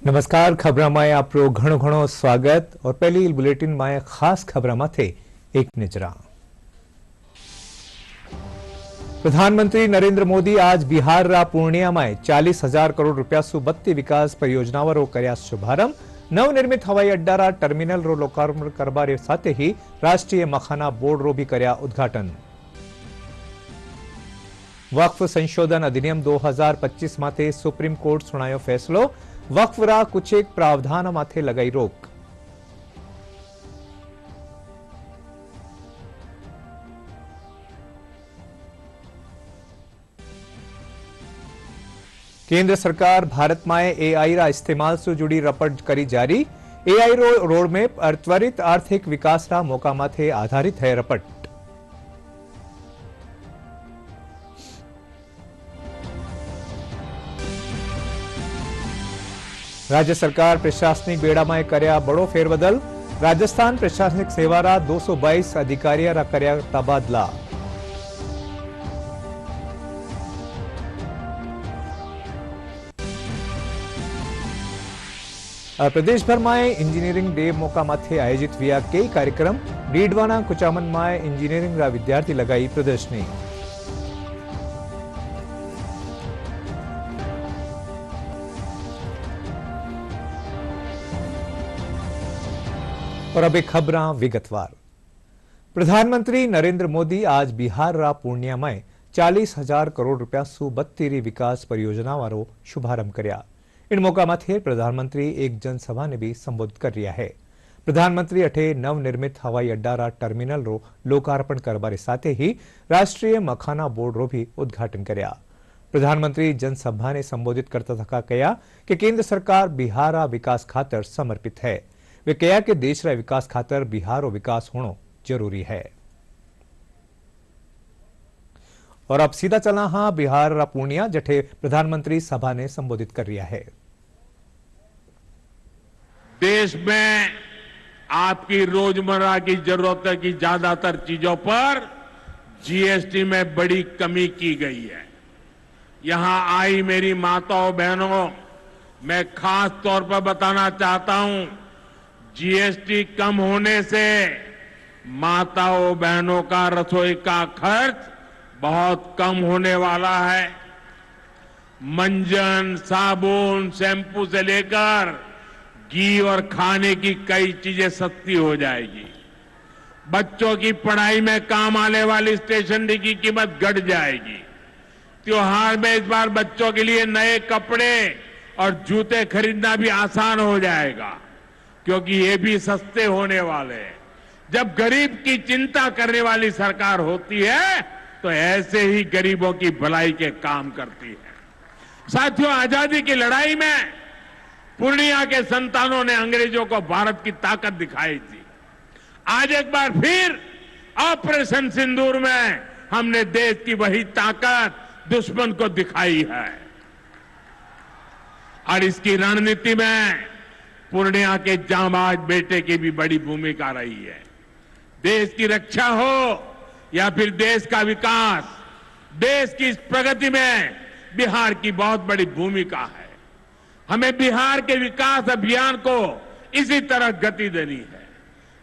નમસ્કાર ખબરમાં આપનો ઘણો ઘણો સ્વાગત और पहली बुलेटिन में खास खबर माथे एक नजरा। प्रधानमंत्री नरेंद्र मोदी आज बिहार रा पूर्णिया में 40,000 करोड़ रुपया सु 32 विकास परियोजनाओं रो कर्या शुभारंभ। नवनिर्मित हवाई अड्डा रा टर्मिनल रो लोकार्पण करबारे साथे ही राष्ट्रीय मखाना बोर्ड रो भी कर्या उद्घाटन। वक्फ संशोधन अधिनियम 2025 माथे सुप्रीम कोर्ट सुनायो फैसलो। वक्फ रा कुछ एक प्रावधान माथे लगाई रोक। केंद्र सरकार भारत में एआई रा इस्तेमाल से जुड़ी रपट करी जारी। एआई रो रोडमेप त्वरित आर्थिक विकास रा मौका माथे आधारित है रपट। राज्य सरकार प्रशासनिक बेड़ा में कर्या बड़ो फेरबदल। राजस्थान प्रशासनिक सेवा रा 222 अधिकारियों रा कर्या तबादला। प्रदेश भर में इंजीनियरिंग डे मौका माथे आयोजित हुआ कई कार्यक्रम। डीडवाना कुचामन में इंजीनियरिंग रा विद्यार्थी लगाई प्रदर्शनी। और अब एक खबर विगतवार। प्रधानमंत्री नरेंद्र मोदी आज बिहार रा पूर्णिया में 40,000 करोड़ रुपया सु 32 विकास परियोजनाओं रो शुभारंभ कर्या। इन मौका माथे प्रधानमंत्री एक जनसभा ने भी संबोधित कर रिया है। प्रधानमंत्री अठे नवनिर्मित हवाई अड्डा रा टर्मिनल रो लोकार्पण करबारे साथे ही राष्ट्रीय मखाना बोर्ड रो भी उद्घाटन कर्या। प्रधानमंत्री जनसभा ने संबोधित करता थका कहा कि केंद्र सरकार बिहार रा विकास खातर समर्पित है। वे कहा कि देश रा विकास खातर बिहार रो विकास होना जरूरी है। और अब सीधा चलना हाँ बिहार रा पूर्णिया जठे प्रधानमंत्री सभा ने संबोधित कर रिया है। देश में आपकी रोजमर्रा की जरूरत की ज्यादातर चीजों पर जीएसटी में बड़ी कमी की गई है। यहां आई मेरी माताओं बहनों, मैं खास तौर पर बताना चाहता हूं, जीएसटी कम होने से माताओं बहनों का रसोई का खर्च बहुत कम होने वाला है। मंजन, साबुन, शैम्पू से लेकर घी और खाने की कई चीजें सस्ती हो जाएगी। बच्चों की पढ़ाई में काम आने वाली स्टेशनरी की कीमत घट जाएगी। त्योहार में इस बार बच्चों के लिए नए कपड़े और जूते खरीदना भी आसान हो जाएगा, क्योंकि ये भी सस्ते होने वाले हैं। जब गरीब की चिंता करने वाली सरकार होती है तो ऐसे ही गरीबों की भलाई के काम करती है। साथियों, आजादी की लड़ाई में पूर्णिया के संतानों ने अंग्रेजों को भारत की ताकत दिखाई थी। आज एक बार फिर ऑपरेशन सिंदूर में हमने देश की वही ताकत दुश्मन को दिखाई है। और इसकी रणनीति में पूर्णिया के जांबाज बेटे की भी बड़ी भूमिका रही है। देश की रक्षा हो या फिर देश का विकास, देश की इस प्रगति में बिहार की बहुत बड़ी भूमिका है। हमें बिहार के विकास अभियान को इसी तरह गति देनी है।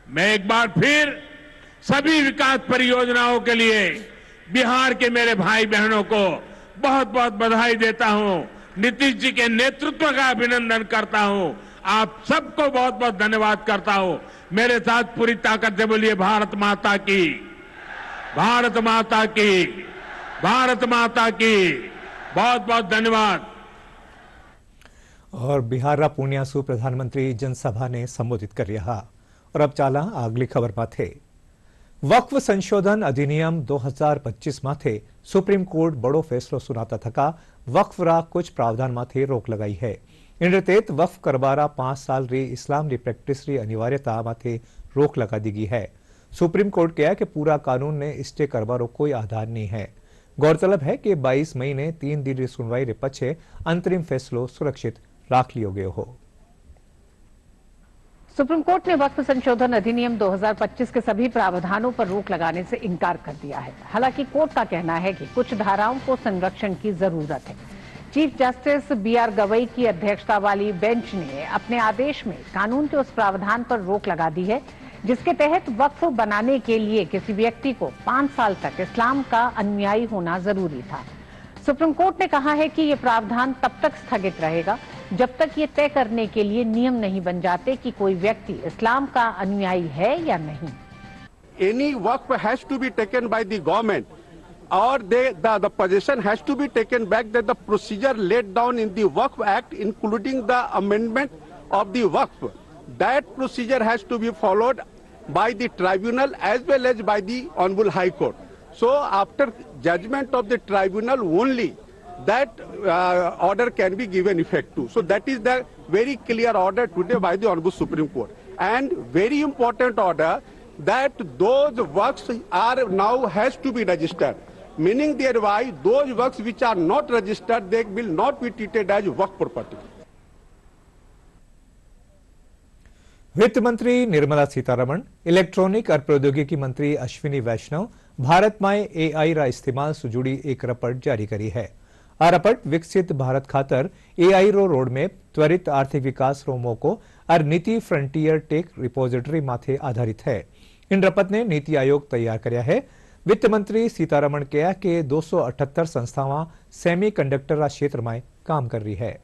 मैं एक बार फिर सभी विकास परियोजनाओं के लिए बिहार के मेरे भाई बहनों को बहुत बहुत बधाई देता हूं। नीतीश जी के नेतृत्व का अभिनंदन करता हूं। आप सबको बहुत बहुत धन्यवाद करता हूं। मेरे साथ पूरी ताकत से बोलिए भारत माता की, भारत माता की, भारत माता की। बहुत बहुत धन्यवाद। और बिहार रा पूर्णिया सु प्रधानमंत्री जनसभा ने संबोधित कर रहा। और अब चाला अगली खबर माथे। वक्फ संशोधन अधिनियम 2025 माथे सुप्रीम कोर्ट बड़ो फैसलो सुनाता थका वक्फ रा कुछ प्रावधान माथे रोक लगाई है। इन तहत वक्फ करबारा 5 साल री इस्लाम री प्रैक्टिस री अनिवार्यता माथे रोक लगा दी गई है। सुप्रीम कोर्ट कहा कि पूरा कानून ने स्टे करबारो कोई आधार नहीं है। गौरतलब है कि 22 मई ने 3 दिन री सुनवाई रे पछे अंतरिम फैसलो सुरक्षित राख लियो गयो हो। सुप्रीम कोर्ट ने वक्फ संशोधन अधिनियम 2025 के सभी प्रावधानों पर रोक लगाने से इनकार कर दिया है। हालांकि कोर्ट का कहना है कि कुछ धाराओं को संरक्षण की जरूरत है। Chief justice B R. गवई की अध्यक्षता वाली बेंच ने अपने आदेश में कानून के उस प्रावधान पर रोक लगा दी है जिसके तहत वक्फ बनाने के लिए किसी व्यक्ति को 5 साल तक इस्लाम का अनुयायी होना जरूरी था। सुप्रीम कोर्ट ने कहा है कि ये प्रावधान तब तक स्थगित रहेगा जब तक ये तय करने के लिए नियम नहीं बन जाते कि कोई व्यक्ति इस्लाम का अनुयायी है या नहीं। Any waqf has to be taken by the government, or the possession has to be taken back. That the procedure laid down in the Waqf Act, including the amendment of the Waqf, that procedure has to be followed by the tribunal as well as by the Honorable High Court. So after judgment of the tribunal only, that order can be given effect to. So that is the very clear order today by the Honorable Supreme Court, and very important order that those works are now has to be registered, meaning thereby those works which are not registered, they will not be treated as work property. वित्त मंत्री Nirmala Sitharaman, electronic और प्रौद्योगिकी मंत्री अश्विनी वैष्णव भारत में AI रा इस्तेमाल से जुड़ी एक रपट जारी करी है। आ रपट विकसित भारत खातर एआई रो रोडमेप, त्वरित आर्थिक विकास रो मौको और नीति फ्रंटियर टेक रिपोजिटरी माथे आधारित है। इन रपट ने नीति आयोग तैयार करया है। वित्त मंत्री सीतारमण कहा कि 278 संस्थावां सेमीकंडक्टर क्षेत्र में काम कर रही है।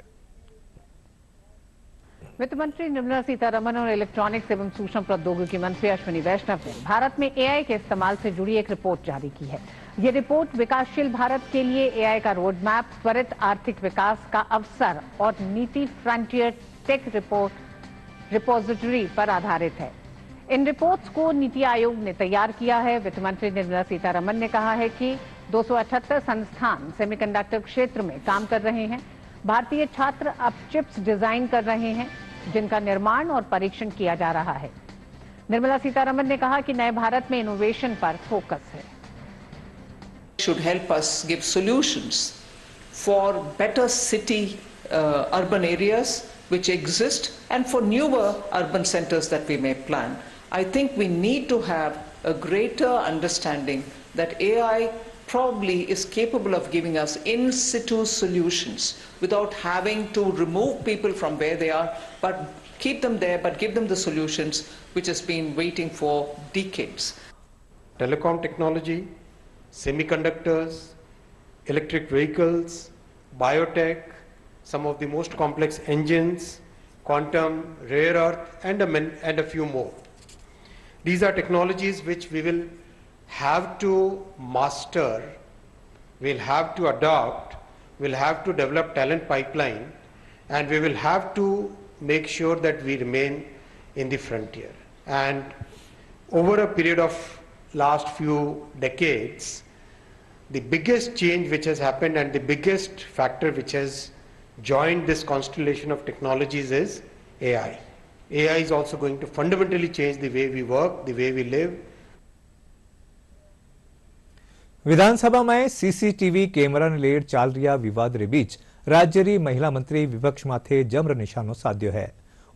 वित्त मंत्री निर्मला सीतारमण और इलेक्ट्रॉनिक्स एवं सूचना प्रौद्योगिकी मंत्री अश्विनी वैष्णव ने भारत में एआई के इस्तेमाल से जुड़ी एक रिपोर्ट जारी की है। ये रिपोर्ट विकासशील भारत के लिए एआई का रोड मैप, त्वरित आर्थिक विकास का अवसर और नीति फ्रंटियर टेक रिपोजिटरी पर आधारित है। इन रिपोर्ट्स को नीति आयोग ने तैयार किया है। वित्त मंत्री निर्मला सीतारमण ने कहा है कि 278 संस्थान सेमीकंडक्टर क्षेत्र में काम कर रहे हैं। भारतीय छात्र अब चिप्स डिजाइन कर रहे हैं जिनका निर्माण और परीक्षण किया जा रहा है। निर्मला सीतारमण ने कहा कि नए भारत में इनोवेशन पर फोकस है। Should help us give solutions for better city urban areas which exist and for newer urban centers that we may plan. I think we need to have a greater understanding that AI probably is capable of giving us in situ solutions without having to remove people from where they are, but keep them there, but give them the solutions which has been waiting for decades. Telecom technology, semiconductors, electric vehicles, biotech, some of the most complex engines, quantum, rare earth, and a few more. These are technologies which we will have to master, we'll have to adopt, we'll have to develop talent pipeline, and we will have to make sure that we remain in the frontier. And over a period of last few decades, the biggest change which has happened and the biggest factor which has joined this constellation of technologies is AI. AI is also going to fundamentally change the way we work, the way we live. विधानसभा में CCTV camera ने लेर चाल रिया विवाद रे बीच राज्य री महिला मंत्री विपक्ष माथे जमर निशानो साध्यो है।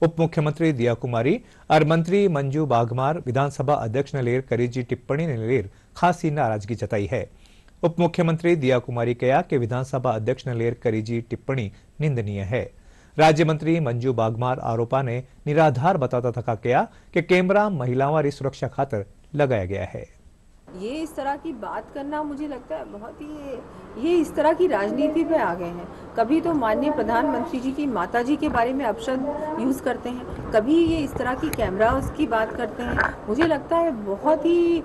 उप मुख्यमंत्री दिया कुमारी और मंत्री मंजू बागमार विधानसभा अध्यक्ष ने लेर करी जी टिप्पणी ने लेर खासी नाराजगी जताई है। उप मुख्यमंत्री दिया कुमारी कहा कि विधानसभा अध्यक्ष ने लेर करी जी टिप्पणी निंदनीय है। राज्य मंत्री मंजू बागमार आरोपा ने निराधार बताता थका कहा कि कैमरा महिलाओं की सुरक्षा खातर लगाया गया है। ये इस तरह की बात करना मुझे लगता है बहुत ही ये इस तरह की राजनीति पे आ गए हैं। कभी तो माननीय प्रधानमंत्री जी की माताजी के बारे में अपशब्द यूज करते हैं, कभी ये इस तरह की कैमरास की बात करते हैं। मुझे लगता है बहुत ही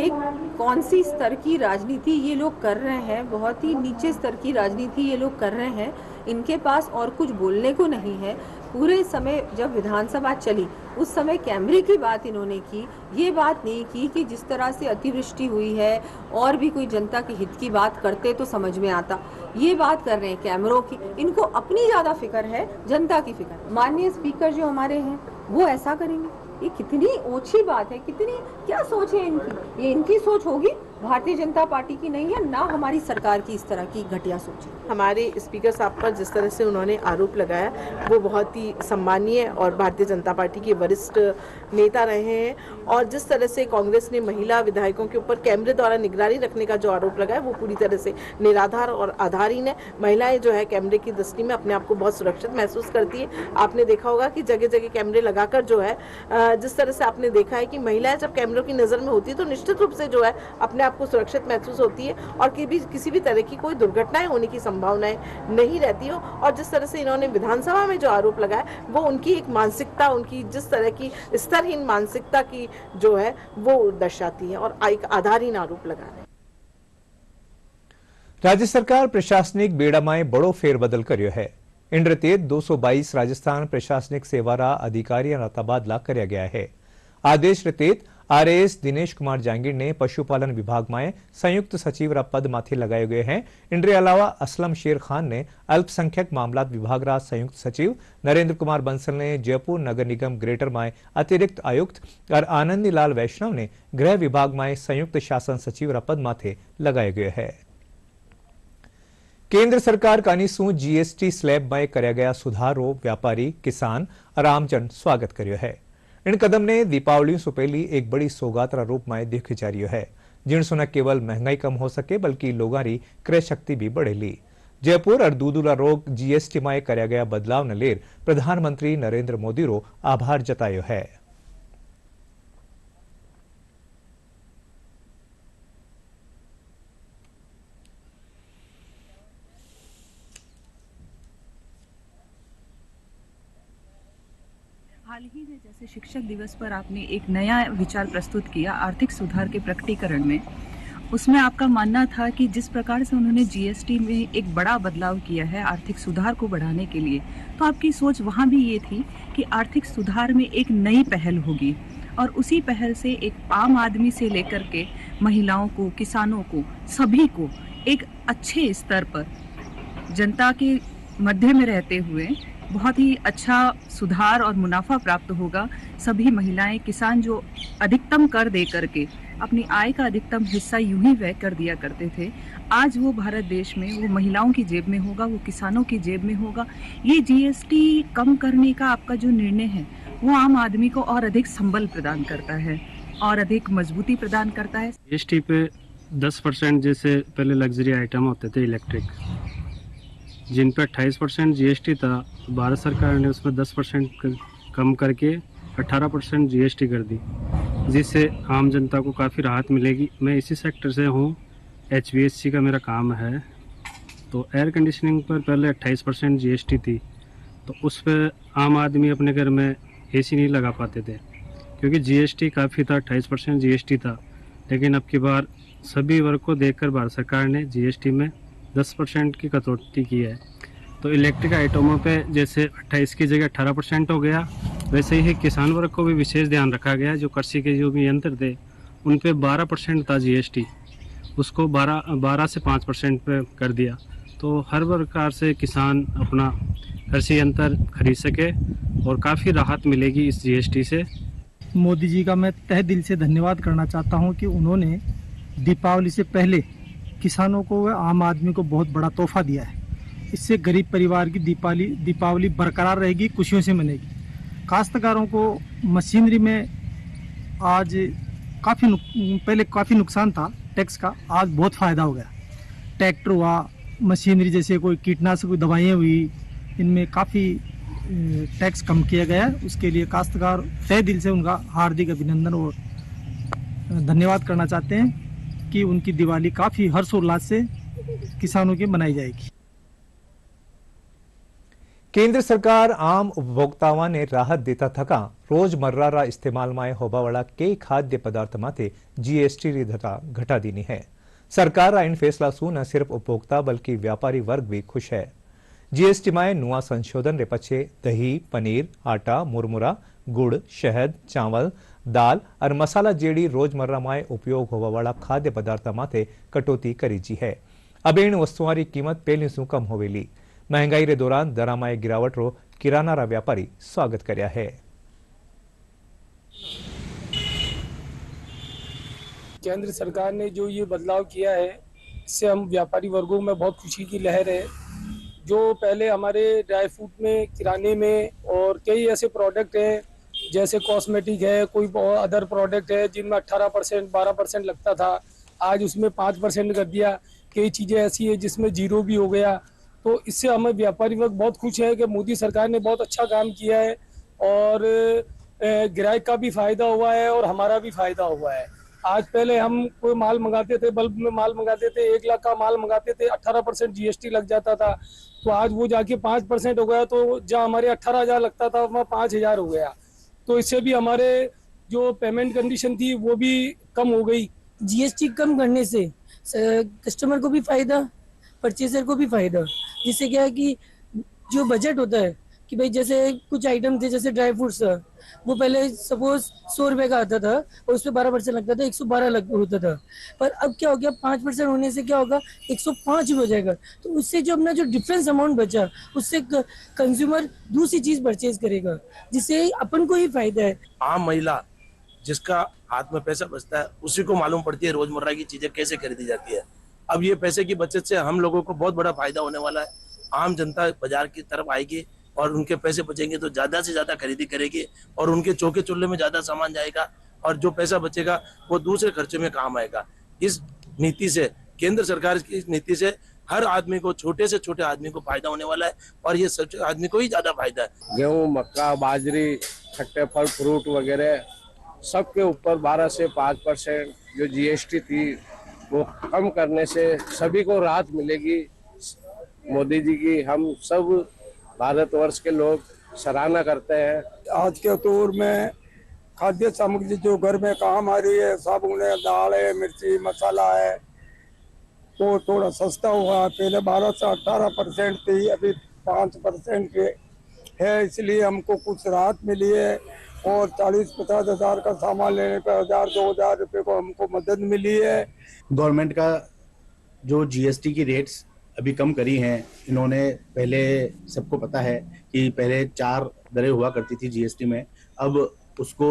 एक कौन सी स्तर की राजनीति ये लोग कर रहे हैं, बहुत ही नीचे स्तर की राजनीति ये लोग कर रहे हैं। इनके पास और कुछ बोलने को नहीं है। पूरे समय जब विधानसभा चली उस समय कैमरे की बात इन्होंने की, ये बात नहीं की कि जिस तरह से अतिवृष्टि हुई है और भी कोई जनता के हित की बात करते तो समझ में आता। ये बात कर रहे हैं कैमरों की। इनको अपनी ज़्यादा फिक्र है, जनता की फिक्र। माननीय स्पीकर जो हमारे हैं वो ऐसा करेंगे, ये कितनी ओछी बात है, कितनी क्या सोच है इनकी। ये इनकी सोच होगी, भारतीय जनता पार्टी की नहीं है, ना हमारी सरकार की इस तरह की घटिया सोच है। हमारे स्पीकर साहब पर जिस तरह से उन्होंने आरोप लगाया वो बहुत ही सम्मानीय और भारतीय जनता पार्टी के वरिष्ठ नेता रहे हैं, और जिस तरह से कांग्रेस ने महिला विधायकों के ऊपर कैमरे द्वारा निगरानी रखने का जो आरोप लगाया वो पूरी तरह से निराधार और आधारहीन है। महिलाएं जो है कैमरे की दृष्टि में अपने आप को बहुत सुरक्षित महसूस करती है। आपने देखा होगा कि जगह जगह कैमरे लगाकर जो है जिस तरह से आपने देखा है कि महिलाएं जब कैमरों की नजर में होती है तो निश्चित रूप से जो है अपने आप को सुरक्षित महसूस होती है और किसी भी तरह की कोई दुर्घटनाएं होने की संभावनाएं नहीं रहती हो। और जिस तरह से इन्होंने विधानसभा में जो आरोप लगाया वो उनकी एक मानसिकता, उनकी जिस तरह की स्तरहीन मानसिकता की जो है वो दर्शाती है और एक आधारहीन आरोप लगा रहे हैं। राज्य सरकार प्रशासनिक बेड़ामाए बड़ो फेरबदल कर्यो है। इन રીતે 222 રાજસ્થાન પ્રશાસનિક સેવારા અધિકારીઓના તબાદલા કર્યા ગયા છે। આદેશ રીતે આરએએસ દિનેશ કુમાર જાંગીરને પશુપાલન વિભાગમાં સંયુક્ત સચિવરા પદમાંથી लगाए गए हैं। इनके अलावा असलम शेर खान ने अल्पसंख्यक मामलात विभागरा संयुक्त सचिव, नरेंद्र कुमार बंसल ने जयपुर नगर निगम ग्रेटर में अतिरिक्त आयुक्त और आनंदी लाल वैष्णव ने गृह विभाग में संयुक्त शासन सचिवरा पदमाथे लगाए गए हैं। केंद्र सरकार कानीसू जीएसटी स्लेब में कराया गया सुधारो व्यापारी, किसान और आमजन स्वागत करियो है। इन कदम ने दीपावली से पहली एक बड़ी सौगात रूप में दिख जारियो है, जिनसो न केवल महंगाई कम हो सके बल्कि लोगों की क्रय शक्ति भी बढ़ेली। जयपुर और दूधुला रोग जीएसटी में कराया गया बदलाव ने लेर प्रधानमंत्री नरेंद्र मोदी रो आभार जतायो है। हाल ही में जैसे शिक्षक दिवस पर आपने एक नया विचार प्रस्तुत किया आर्थिक सुधार के प्रकटीकरण में, उसमें आपका मानना था कि जिस प्रकार से उन्होंने जीएसटी में एक बड़ा बदलाव किया है आर्थिक सुधार को बढ़ाने के लिए, तो आपकी सोच वहाँ भी ये थी कि आर्थिक सुधार में एक नई पहल होगी और उसी पहल से एक आम आदमी से लेकर के महिलाओं को, किसानों को, सभी को एक अच्छे स्तर पर जनता के मध्य में रहते हुए बहुत ही अच्छा सुधार और मुनाफा प्राप्त होगा। सभी महिलाएं, किसान जो अधिकतम कर दे करके अपनी आय का अधिकतम हिस्सा यूं ही व्यय कर दिया करते थे, आज वो भारत देश में वो महिलाओं की जेब में होगा, वो किसानों की जेब में होगा। ये जीएसटी कम करने का आपका जो निर्णय है वो आम आदमी को और अधिक संबल प्रदान करता है और अधिक मजबूती प्रदान करता है। जीएसटी पे 10% जैसे पहले लग्जरी आइटम होते थे इलेक्ट्रिक, जिन पर 28% जीएसटी था, भारत सरकार ने उसमें 10% कम करके 18% जीएसटी कर दी, जिससे आम जनता को काफ़ी राहत मिलेगी। मैं इसी सेक्टर से हूँ, HVAC का मेरा काम है। तो एयर कंडीशनिंग पर पहले 28% जीएसटी थी, तो उस पर आम आदमी अपने घर में एसी नहीं लगा पाते थे क्योंकि जीएसटी काफ़ी था, 28% जीएसटी था। लेकिन अब की बार सभी वर्ग को देखकर भारत सरकार ने जीएसटी में 10% की कटौती की है। तो इलेक्ट्रिक आइटमों पे जैसे 28 की जगह 18% हो गया, वैसे ही किसान वर्ग को भी विशेष ध्यान रखा गया। जो कृषि के जो भी यंत्र थे उन पे 12% था जीएसटी, उसको 12 से 5% पे कर दिया। तो हर प्रकार से किसान अपना कृषि यंत्र खरीद सके और काफ़ी राहत मिलेगी इस जीएसटी से। मोदी जी का मैं तहे दिल से धन्यवाद करना चाहता हूं कि उन्होंने दीपावली से पहले किसानों को व आम आदमी को बहुत बड़ा तोहफा दिया है। इससे गरीब परिवार की दीपावली बरकरार रहेगी, खुशियों से मनेगी। काश्तकारों को मशीनरी में आज पहले काफ़ी नुकसान था टैक्स का, आज बहुत फ़ायदा हो गया। ट्रैक्टर हुआ, मशीनरी जैसे कोई कीटनाशक दवाइयाँ हुई, इनमें काफ़ी टैक्स कम किया गया है। उसके लिए काश्तकार तहे दिल से उनका हार्दिक अभिनंदन और धन्यवाद करना चाहते हैं कि उनकी दिवाली काफ़ी हर्षोल्लास से किसानों की मनाई जाएगी। केंद्र सरकार आम उपभोक्ताओं ने राहत देता थका रोजमर्रा इस्तेमाल में होबावाला कई खाद्य पदार्थ माथे जीएसटी री दर घटा दीनी है। सरकार इन फैसला सु न सिर्फ उपभोक्ता बल्कि व्यापारी वर्ग भी खुश है। जीएसटी में नुआ संशोधन रे पछे दही, पनीर, आटा, मुरमुरा, गुड़, शहद, चावल, दाल और मसाला जेडी रोजमर्रा में उपयोग होवावाला खाद्य पदार्थ माथे कटौती करी जी है। अब इन वस्तुओं की कीमत पहले सु कम होवेली। महंगाई रे दौरान दरा में गिरावट रो किराना रा व्यापारी स्वागत कर्या है। केंद्र सरकार ने जो ये बदलाव किया है, इससे हम व्यापारी वर्गों में बहुत खुशी की लहर है। जो पहले हमारे ड्राई फ्रूट में, किराने में और कई ऐसे प्रोडक्ट हैं जैसे कॉस्मेटिक है, कोई अदर प्रोडक्ट है जिनमें 18% 12% लगता था, आज उसमें 5% कर दिया। कई चीज़ें ऐसी है जिसमें 0 भी हो गया। तो इससे हमें व्यापारी वर्ग बहुत खुश है कि मोदी सरकार ने बहुत अच्छा काम किया है और ग्राहक का भी फायदा हुआ है और हमारा भी फायदा हुआ है। आज पहले हम कोई माल मंगाते थे, बल्ब में माल मंगाते थे, 1 लाख का माल मंगाते थे, 18% GST लग जाता था। तो आज वो जाके 5% हो गया, तो जहाँ हमारे 18,000 लगता था वहाँ 5,000 हो गया। तो इससे भी हमारे जो पेमेंट कंडीशन थी वो भी कम हो गई। GST कम करने से कस्टमर को भी फायदा, परचेजर को भी फायदा। जिससे क्या है कि जो बजट होता है कि भाई जैसे कुछ आइटम थे जैसे ड्राई फ्रूट्स, वो पहले सपोज 100 रुपए का आता था और उसपे 12% लगता था, 112 होता था। पर अब क्या हो गया, 5% होने से क्या होगा, 105 हो जाएगा। तो उससे जो अपना जो डिफरेंस अमाउंट बचा, उससे कंज्यूमर दूसरी चीज परचेज करेगा, जिससे अपन को ही फायदा है। आम महिला जिसका हाथ में पैसा बचता है उसी को मालूम पड़ती है रोजमर्रा की चीजें कैसे खरीदी जाती है। अब ये पैसे की बचत से हम लोगों को बहुत बड़ा फायदा होने वाला है। आम जनता बाजार की तरफ आएगी और उनके पैसे बचेंगे तो ज्यादा से ज्यादा खरीदी करेगी और उनके चौके चुल्ले में ज्यादा सामान जाएगा और जो पैसा बचेगा वो दूसरे खर्चे में काम आएगा। इस नीति से, केंद्र सरकार की इस नीति से हर आदमी को, छोटे से छोटे आदमी को फायदा होने वाला है और ये सब आदमी को ही ज्यादा फायदा है। गेहूँ, मक्का, बाजरी, खट्टे फल, फ्रूट वगैरह सबके ऊपर 12 से 5% जो GST थी वो कम करने से सभी को राहत मिलेगी। मोदी जी की हम सब भारतवर्ष के लोग सराहना करते हैं। आज के दौर में खाद्य सामग्री जो घर में काम आ रही है, साबुन है, दाल है, मिर्ची मसाला है, तो थोड़ा सस्ता हुआ। पहले 12 से 18% थी, अभी 5% के है, इसलिए हमको कुछ राहत मिली है। और 40-50 हज़ार का सामान लेने पर 1,000-2,000 रुपये को हमको मदद मिली है। गवर्नमेंट का जो GST की रेट्स अभी कम करी हैं इन्होंने, पहले सबको पता है कि पहले 4 दरें हुआ करती थी GST में, अब उसको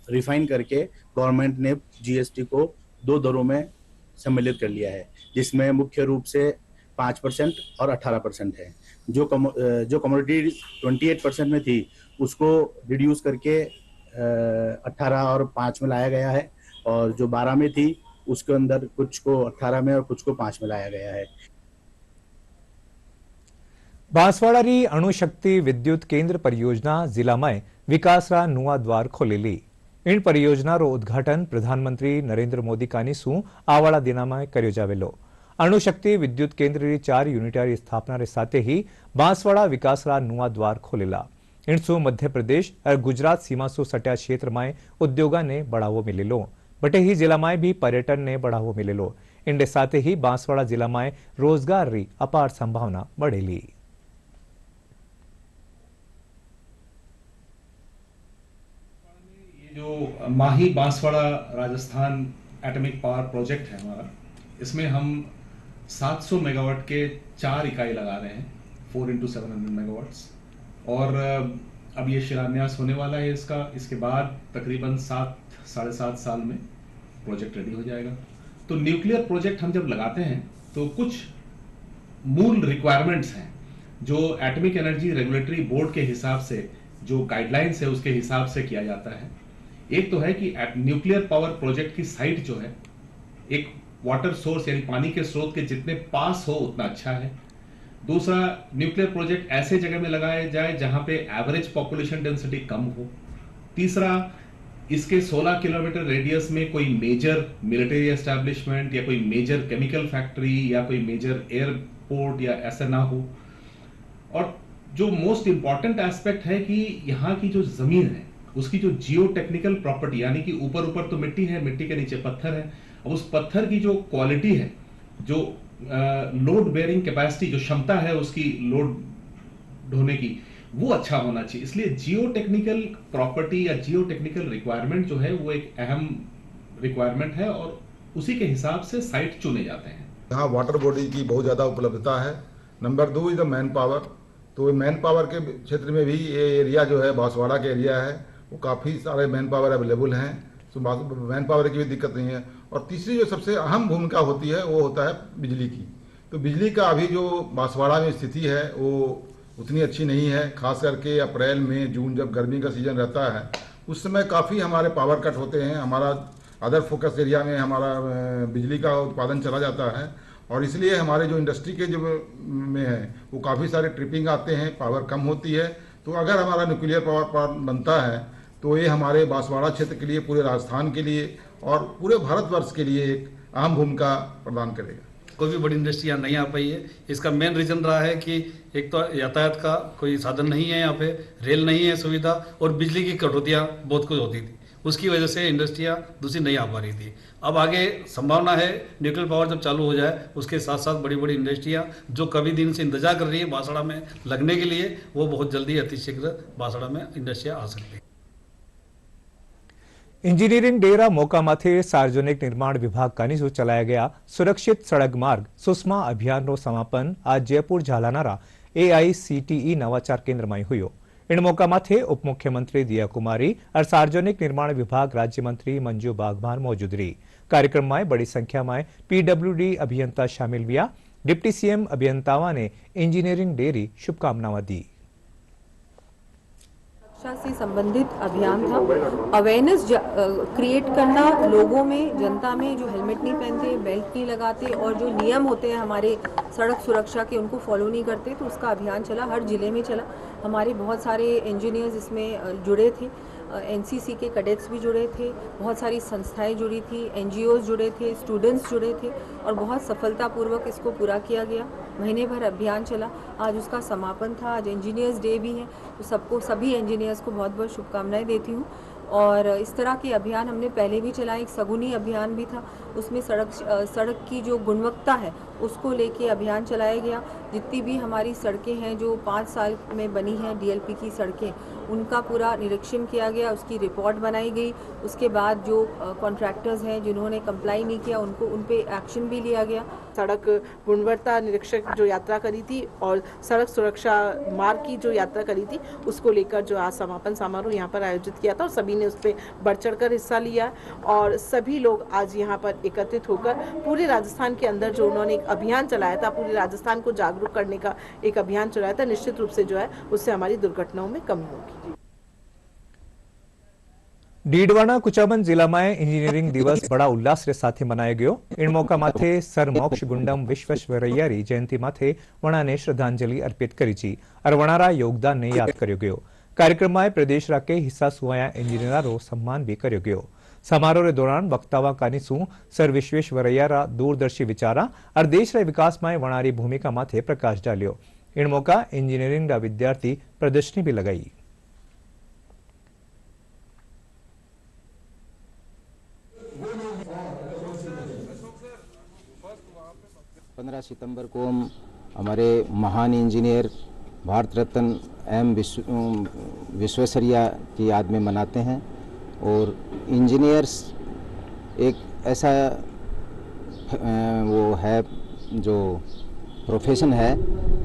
रिफाइन करके गवर्नमेंट ने GST को 2 दरों में सम्मिलित कर लिया है, जिसमें मुख्य रूप से 5% और 18% है। जो कमोडिटी 28% में थी उसको रिड्यूस करके 18 और 5 में लाया गया है और जो 12 में थी उसके अंदर कुछ को 18 में और कुछ को 5 में लाया गया है। बांसवाड़ा अणुशक्ति विद्युत केंद्र परियोजना जिला में विकासरा नुआ द्वार खोलेली। इन परियोजना रो उद्घाटन प्रधानमंत्री नरेंद्र मोदी कानीसू आवाड़ा दिना में कर्यो जावेलो। अणुशक्ति विद्युत केंद्र री 4 यूनिटारी स्थापना रे साथे ही बांसवाड़ा विकासरा नुआ द्वार खोलेला। इनसू मध्य प्रदेश और गुजरात सीमा सु सट्या क्षेत्र में उद्योगा ने बढ़ावो मिलेलो। बटे ही जिला में भी पर्यटन ने बढ़ावो मिलेलो। इनके साथ ही बांसवाड़ा जिला में रोजगार री अपार संभावना बढ़ेली। जो Mahi Banswara Rajasthan atomic power project है हमारा, इसमें हम 700 मेगावाट के 4 इकाई लगा रहे हैं, 4x700 मेगावाट्स। और अब ये शिलान्यास होने वाला है इसका। इसके बाद तकरीबन 7-7.5 साल में प्रोजेक्ट रेडी हो जाएगा। तो न्यूक्लियर प्रोजेक्ट हम जब लगाते हैं तो कुछ मूल रिक्वायरमेंट्स हैं जो एटॉमिक एनर्जी रेगुलेटरी बोर्ड के हिसाब से, जो गाइडलाइंस है उसके हिसाब से किया जाता है। एक तो है कि न्यूक्लियर पावर प्रोजेक्ट की साइट जो है, एक वाटर सोर्स यानी पानी के स्रोत के जितने पास हो उतना अच्छा है। दूसरा, न्यूक्लियर प्रोजेक्ट ऐसे जगह में लगाया जाए जहां पे एवरेज पॉपुलेशन डेंसिटी कम हो। तीसरा, इसके 16 किलोमीटर रेडियस में कोई मेजर मिलिट्री एस्टैब्लिशमेंट या कोई मेजर केमिकल फैक्ट्री या कोई मेजर एयरपोर्ट या ऐसा ना हो। और जो मोस्ट इंपॉर्टेंट एस्पेक्ट है कि यहाँ की जो जमीन है उसकी जो जियो टेक्निकल प्रॉपर्टी, यानी कि ऊपर तो मिट्टी है, मिट्टी के नीचे पत्थर है, अब उस पत्थर की जो क्वालिटी है, जो लोड बेयरिंग कैपेसिटी, जो क्षमता है उसकी लोड ढोने की, वो अच्छा होना चाहिए। इसलिए जियो टेक्निकल प्रॉपर्टी या जियो टेक्निकल रिक्वायरमेंट जो है वो एक अहम रिक्वायरमेंट है और उसी के हिसाब से साइट चुने जाते हैं। यहाँ वाटर बॉडी की बहुत ज़्यादा उपलब्धता है। Number 2 is the man power. तो मैन पावर के क्षेत्र में भी ये एरिया जो है बांसवाड़ा के एरिया है, वो काफ़ी सारे मैन पावर अवेलेबल हैं, तो मैन पावर की भी दिक्कत नहीं है। और तीसरी जो सबसे अहम भूमिका होती है वो होता है बिजली की। तो बिजली का अभी जो बांसवाड़ा में स्थिति है वो उतनी अच्छी नहीं है, खास करके अप्रैल मई जून जब गर्मी का सीजन रहता है उस समय काफ़ी हमारे पावर कट होते हैं। हमारा अदर फोकस एरिया में हमारा बिजली का उत्पादन चला जाता है और इसलिए हमारे जो इंडस्ट्री के जो में है वो काफ़ी सारे ट्रिपिंग आते हैं, पावर कम होती है। तो अगर हमारा न्यूक्लियर पावर प्लांट बनता है तो ये हमारे बांसवाड़ा क्षेत्र के लिए, पूरे राजस्थान के लिए और पूरे भारतवर्ष के लिए एक अहम भूमिका प्रदान करेगा। कोई भी बड़ी इंडस्ट्री यहाँ नहीं आ पाई है। इसका मेन रीज़न रहा है कि एक तो यातायात का कोई साधन नहीं है, यहाँ पे रेल नहीं है सुविधा, और बिजली की कटौतियाँ बहुत कुछ होती थी, उसकी वजह से इंडस्ट्रियाँ दूसरी नहीं आ पा रही थी। अब आगे संभावना है न्यूक्लियर पावर जब चालू हो जाए उसके साथ साथ बड़ी बड़ी इंडस्ट्रियाँ जो कभी दिन से इंतजार कर रही है बांसवाड़ा में लगने के लिए, वो बहुत जल्दी अतिशीघ्र बांसवाड़ा में इंडस्ट्रियाँ आ सकती है। इंजीनियरिंग डेरा मोकामाथे सार्वजनिक निर्माण विभाग कानीसु चलाया गया सुरक्षित सड़क मार्ग सुषमा अभियान रो समापन आज जयपुर झालानारा AICTE नवाचार केंद्र में हुयो। इन मोकामाथे उप मुख्यमंत्री दिया कुमारी और सार्वजनिक निर्माण विभाग राज्य मंत्री मंजू बागवान मौजूद रही। कार्यक्रम में बड़ी संख्या में PWD अभियंता शामिल हुआ। डिप्टी CM अभियंतावा ने इंजीनियरिंग डेरी शुभकामनाएं दी। से संबंधित अभियान था। अवेयरनेस क्रिएट करना लोगों में, जनता में जो हेलमेट नहीं पहनते, बेल्ट नहीं लगाते और जो नियम होते हैं हमारे सड़क सुरक्षा के उनको फॉलो नहीं करते, तो उसका अभियान चला, हर जिले में चला। हमारे बहुत सारे इंजीनियर्स इसमें जुड़े थे, NCC के कैडेट्स भी जुड़े थे, बहुत सारी संस्थाएं जुड़ी थी, NGOs जुड़े थे, स्टूडेंट्स जुड़े थे और बहुत सफलतापूर्वक इसको पूरा किया गया। महीने भर अभियान चला, आज उसका समापन था। आज इंजीनियर्स डे भी है, तो सबको, सभी इंजीनियर्स को बहुत बहुत शुभकामनाएं देती हूँ। और इस तरह के अभियान हमने पहले भी चलाए, एक सगुनी अभियान भी था, उसमें सड़क की जो गुणवत्ता है उसको लेके अभियान चलाया गया। जितनी भी हमारी सड़कें हैं जो 5 साल में बनी हैं DLP की सड़कें, उनका पूरा निरीक्षण किया गया, उसकी रिपोर्ट बनाई गई। उसके बाद जो कॉन्ट्रैक्टर्स हैं जिन्होंने कंप्लाई नहीं किया उनको, उन पे एक्शन भी लिया गया। सड़क गुणवत्ता निरीक्षक जो यात्रा करी थी और सड़क सुरक्षा मार्ग की जो यात्रा करी थी उसको लेकर जो आज समापन समारोह यहाँ पर आयोजित किया था और सभी ने उस पर बढ़ चढ़कर हिस्सा लिया और सभी लोग आज यहाँ पर एकत्रित होकर पूरे राजस्थान के अंदर जो उन्होंने एक अभियान चलाया था, पूरे राजस्थान को जागरूक करने का एक अभियान चलाया था, निश्चित रूप से जो है उससे हमारी दुर्घटनाओं में कमी होगी। डीडवाना कुचामन जिला में इंजीनियरिंग दिवस बड़ा उल्लास रे साथे मनायो गयो। इन मौका माथे सर मोक्ष गुंडम विश्वेश्वरैयारी जयंती माथे वणा ने श्रद्धांजलि अर्पित करी छी और वणारा योगदान ने याद कर्यो गयो। कार्यक्रम में प्रदेश रा के हिस्सा सुवाया इंजीनियरों सम्मान भी कर्यो गयो। समारोह के दौरान वक्तावा कानीसु सर विश्वेश्वरैया दूरदर्शी विचारा और देश रे विकास में वणारी भूमिका माथे प्रकाश डाल्यो। इन मौका इंजीनियरिंग रा विद्यार्थी प्रदर्शनी भी लगाई। 15 सितंबर को हम हमारे महान इंजीनियर भारत रत्न एम विश्वेश्वरैया की याद में मनाते हैं। और इंजीनियर्स एक ऐसा वो है जो प्रोफेशन है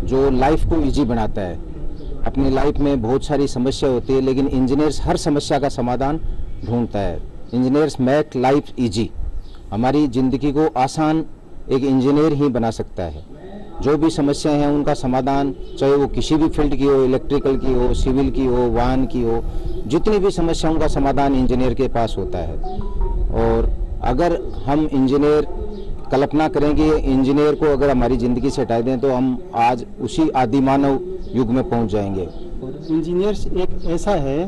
जो लाइफ को इजी बनाता है। अपनी लाइफ में बहुत सारी समस्या होती है लेकिन इंजीनियर्स हर समस्या का समाधान ढूंढता है। इंजीनियर्स मेक लाइफ इजी, हमारी ज़िंदगी को आसान एक इंजीनियर ही बना सकता है। जो भी समस्याएं हैं उनका समाधान, चाहे वो किसी भी फील्ड की हो, इलेक्ट्रिकल की हो, सिविल की हो, वाहन की हो, जितनी भी समस्याओं का समाधान इंजीनियर के पास होता है। और अगर हम इंजीनियर कल्पना करेंगे इंजीनियर को अगर हमारी ज़िंदगी से हटा दें तो हम आज उसी आदि मानव युग में पहुंच जाएंगे। इंजीनियर्स एक ऐसा है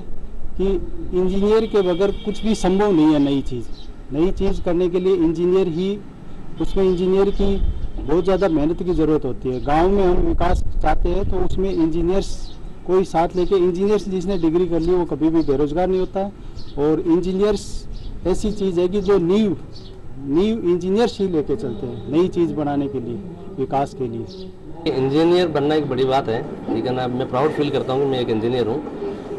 कि इंजीनियर के बगैर कुछ भी संभव नहीं है। नई चीज़ करने के लिए इंजीनियर ही, उसमें इंजीनियर की बहुत ज़्यादा मेहनत की ज़रूरत होती है। गांव में हम विकास चाहते हैं तो उसमें इंजीनियर्स कोई साथ लेके, इंजीनियर्स जिसने डिग्री कर ली वो कभी भी बेरोजगार नहीं होता। और इंजीनियर्स ऐसी चीज़ है कि जो नींव इंजीनियर्स ही लेके चलते हैं नई चीज़ बनाने के लिए, विकास के लिए। इंजीनियर बनना एक बड़ी बात है, ठीक है ना। मैं प्राउड फील करता हूँ कि मैं एक इंजीनियर हूँ।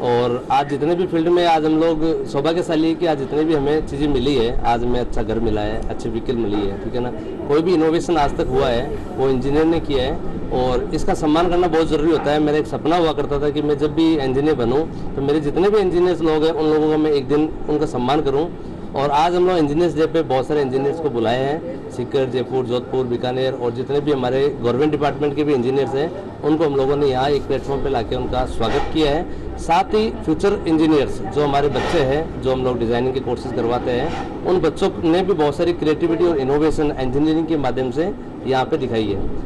और आज जितने भी फील्ड में आज हम लोग सौभाग्यशाली है कि आज जितने भी हमें चीज़ें मिली है, आज हमें अच्छा घर मिला है, अच्छी व्हीकल मिली है, ठीक है ना। कोई भी इनोवेशन आज तक हुआ है वो इंजीनियर ने किया है और इसका सम्मान करना बहुत ज़रूरी होता है। मेरा एक सपना हुआ करता था कि मैं जब भी इंजीनियर बनूँ तो मेरे जितने भी इंजीनियर्स लोग हैं उन लोगों का मैं एक दिन उनका सम्मान करूँ और आज हम लोग इंजीनियर्स डे पे बहुत सारे इंजीनियर्स को बुलाए हैं, सीकर, जयपुर, जोधपुर, बीकानेर और जितने भी हमारे गवर्नमेंट डिपार्टमेंट के भी इंजीनियर्स हैं, उनको हम लोगों ने यहाँ एक प्लेटफॉर्म पे लाके उनका स्वागत किया है। साथ ही फ्यूचर इंजीनियर्स जो हमारे बच्चे हैं, जो हम लोग डिजाइनिंग के कोर्सेज करवाते हैं, उन बच्चों ने भी बहुत सारी क्रिएटिविटी और इनोवेशन इंजीनियरिंग के माध्यम से यहाँ पे दिखाई है।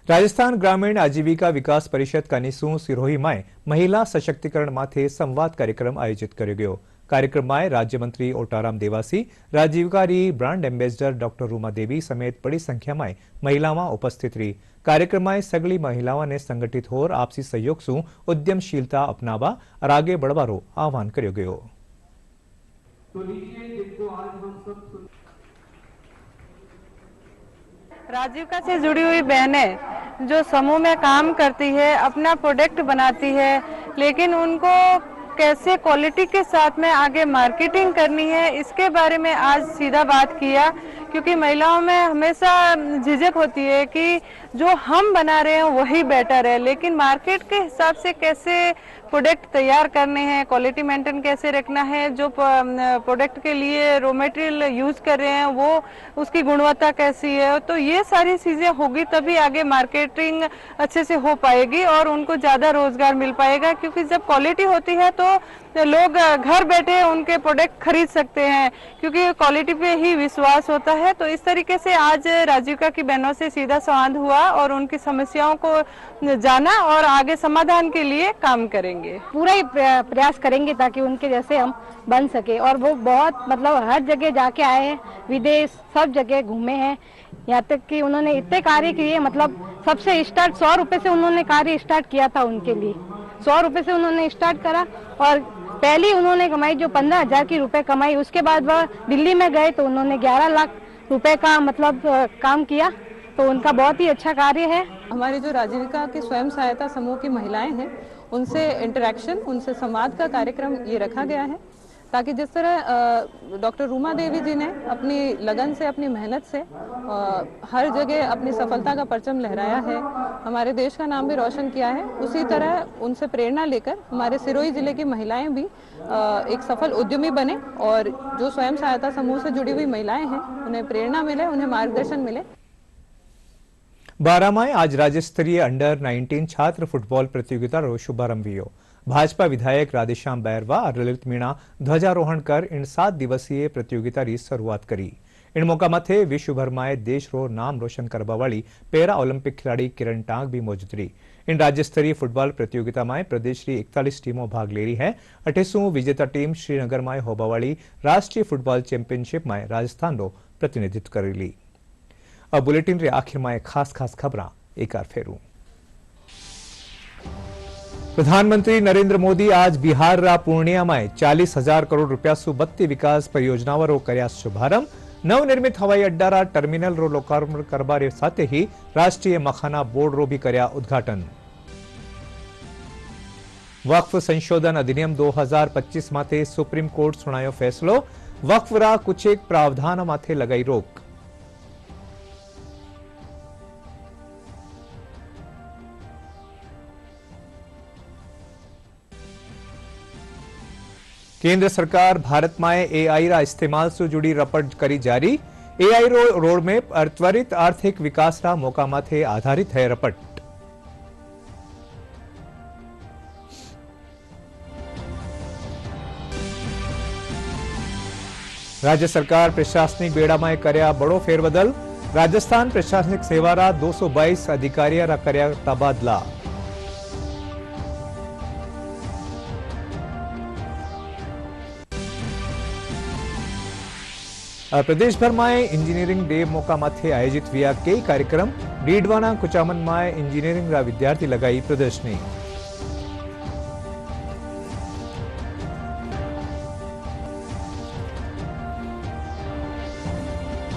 राजस्थान ग्रामीण आजीविका विकास परिषद कानीसू सिरोही में महिला सशक्तिकरण माथे संवाद कार्यक्रम आयोजित कर्यो गयो। कार्यक्रम में राज्य मंत्री ओटाराम देवासी, राजीवकारी brand ambassador doctor Ruma Devi समेत बड़ी संख्या में महिलाओं उपस्थित रही। कार्यक्रम में सगली महिलाओं ने संगठित होर आपसी सहयोग से उद्यमशीलता अपनावा और आगे बढ़वारो आह्वान कर्यो गयो। राजीविका से जुड़ी हुई बहनें जो समूह में काम करती है, अपना प्रोडक्ट बनाती है, लेकिन उनको कैसे क्वालिटी के साथ में आगे मार्केटिंग करनी है, इसके बारे में आज सीधा बात किया। क्योंकि महिलाओं में हमेशा झिझक होती है कि जो हम बना रहे हैं वही बेटर है, लेकिन मार्केट के हिसाब से कैसे प्रोडक्ट तैयार करने हैं, क्वालिटी मेंटेन कैसे रखना है, जो प्रोडक्ट के लिए रॉ मटेरियल यूज कर रहे हैं वो उसकी गुणवत्ता कैसी है, तो ये सारी चीजें होगी तभी आगे मार्केटिंग अच्छे से हो पाएगी और उनको ज्यादा रोजगार मिल पाएगा। क्योंकि जब क्वालिटी होती है तो लोग घर बैठे उनके प्रोडक्ट खरीद सकते हैं, क्योंकि क्वालिटी पे ही विश्वास होता है। तो इस तरीके से आज राजीविका की बहनों से सीधा संवाद हुआ और उनकी समस्याओं को जाना और आगे समाधान के लिए काम करेंगे। पूरा ही प्रयास करेंगे ताकि उनके जैसे हम बन सके। और वो बहुत मतलब हर जगह जाके आए हैं, विदेश सब जगह घूमे हैं, यहाँ तक कि उन्होंने इतने कार्य किए। मतलब सबसे स्टार्ट 100 रुपए से उन्होंने कार्य स्टार्ट किया था उनके लिए, 100 रुपए से उन्होंने स्टार्ट करा और पहली उन्होंने कमाई जो 15,000 की रुपए कमाई। उसके बाद वह दिल्ली में गए तो उन्होंने 11 लाख रुपए का मतलब काम किया, तो उनका बहुत ही अच्छा कार्य है। हमारी जो राजीविका की स्वयं सहायता समूह की महिलाएं हैं, उनसे इंटरेक्शन, उनसे संवाद का कार्यक्रम ये रखा गया है, ताकि जिस तरह डॉक्टर रूमा देवी जी ने अपनी लगन से, अपनी मेहनत से हर जगह अपनी सफलता का परचम लहराया है, हमारे देश का नाम भी रोशन किया है, उसी तरह उनसे प्रेरणा लेकर हमारे सिरोही जिले की महिलाएं भी एक सफल उद्यमी बने और जो स्वयं सहायता समूह से जुड़ी हुई महिलाएं हैं उन्हें प्रेरणा मिले, उन्हें मार्गदर्शन मिले। बारा में आज राज्य स्तरीय अंडर 19 छात्र फुटबॉल प्रतियोगिता रो शुभारंभ हुआ। भाजपा विधायक राधेश्याम बैरवा और ललित मीणा ध्वजारोहण कर इन 7 दिवसीय प्रतियोगिता की शुरुआत करी। इन मौका मथे विश्व भर में देश रो नाम रोशन करवा वाली पैरा ओलंपिक खिलाड़ी किरण टांग भी मौजूद रही। इन राज्य स्तरीय फुटबॉल प्रतियोगिता में प्रदेश की 41 टीमों भाग ले रही है। 28वां विजेता टीम श्रीनगर में होबा वाली राष्ट्रीय फुटबॉल चैंपियनशिप में राजस्थान रो प्रतिनिधित्व करेली। अब बुलेटिन रे आखिर में खास खबर एक बार फेरू। प्रधानमंत्री नरेंद्र मोदी आज बिहार रा पूर्णिया में 40,000 करोड़ रुपया सु 32 विकास परियोजनाओं रो कर्या शुभारंभ। नवनिर्मित हवाई अड्डा रा टर्मिनल रो लोकार्पण करवा रे साथे ही राष्ट्रीय मखाना बोर्ड रो भी कर्या उद्घाटन। वक्फ संशोधन अधिनियम 2025 माथे सुप्रीम कोर्ट सुनायो फैसलो। वक्फ रा कुछ एक प्रावधान माथे लगाई रोक। केंद्र सरकार भारत में एआई रा इस्तेमाल से जुड़ी रपट करी जारी। एआई रोड मैप और त्वरित आर्थिक विकास रा मौका माथे आधारित है रपट। राज्य सरकार प्रशासनिक बेड़ा में कर्या बड़ो फेरबदल। राजस्थान प्रशासनिक सेवा रा 222 अधिकारियों रा कर्या तबादला। प्रदेश भर में इंजीनियरिंग डे मौका माथे आयोजित हुआ कई कार्यक्रम। डीडवाना कुचामन में इंजीनियरिंग रा विद्यार्थी लगाई प्रदर्शनी।